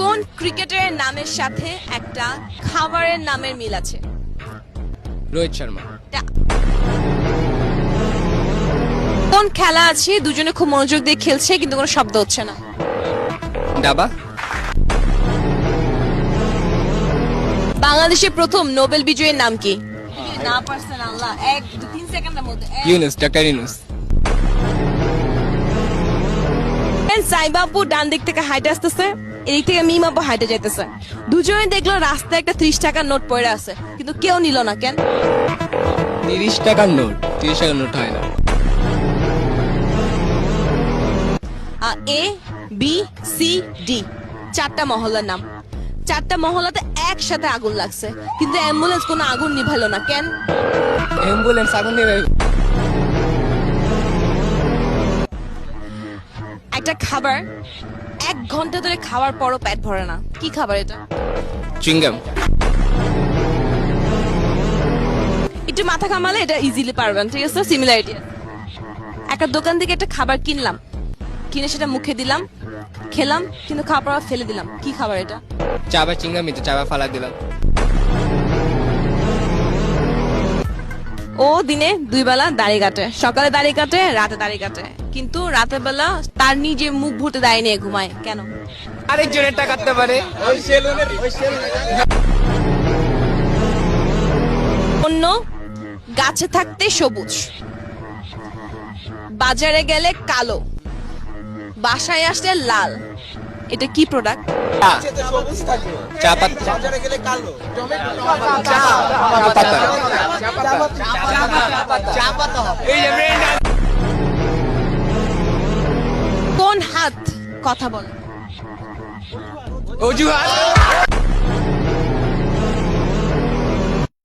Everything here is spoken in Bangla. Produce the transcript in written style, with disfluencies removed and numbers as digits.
কোন ক্রিকেটারের নামের সাথে একটা খাবারের নামের মিল আছে? রোহিত শর্মা। কোন খেলা আছে দুজনে খুব মনোযোগ দিয়ে খেলছে কিন্তু কোনো শব্দ হচ্ছে না? দাবা। বাংলাদেশের প্রথম নোবেল বিজয়ীর নাম কি? না পারছেন আল্লাহ, 1-2-3 সেকেন্ডের মধ্যে। ইউনুস, ডক্টর ইউনুস। সাইবাবু ডান দিক থেকে হাইটে আসতেছে, এদিক থেকে মিম আপু হাইটে যাইতেছে। দুজনে দেখলো রাস্তায় একটা 30 টাকার নোট পড়ে আছে, কিন্তু কেউ নিল না কেন? 30 টাকার নোট, 30 টাকার নোট হয় না। এ বি সি ডি চারটা মহল্লার নাম। চারটা মহল্লাতে একসাথে আগুন লাগছে, কিন্তু অ্যাম্বুলেন্স কোনো আগুন নিভাইলো না কেন? অ্যাম্বুলেন্স আগুন নেবে। একটা খাবার 1 ঘন্টা ধরে খাওয়ার পরও পেট ভরে না, কি খাবার এটা? চুইংগাম। একটু মাথা কামালে এটা ইজিলি পারবেন, ঠিক আছে? সিমিলারিটি। একটা দোকান থেকে একটা খাবার কিনলাম, কিনে সেটা মুখে দিলাম, খেলাম, কিন্তু খাবার পর ফেলে দিলাম, কি খাবার এটা? চাবা চিংগাম, তো চাবা ফালা দিলাম। ও দিনে 2 বেলা দাড়ি কাটে, সকালে দাড়ি কাটে, রাতে দাড়ি কাটে, কিন্তু রাতের বেলা তার নিজে মুখ ভুটে দাড়ি নিয়ে ঘুমায় কেন? আরেকজনের টাকা কাটতে পারে। অন্য গাছে থাকতে সবুজ, বাজারে গেলে কালো, বাসায় আসলে লাল, এটা কি প্রোডাক্ট? চা পাতা। কোন হাত কথা বলে? অজুহাত।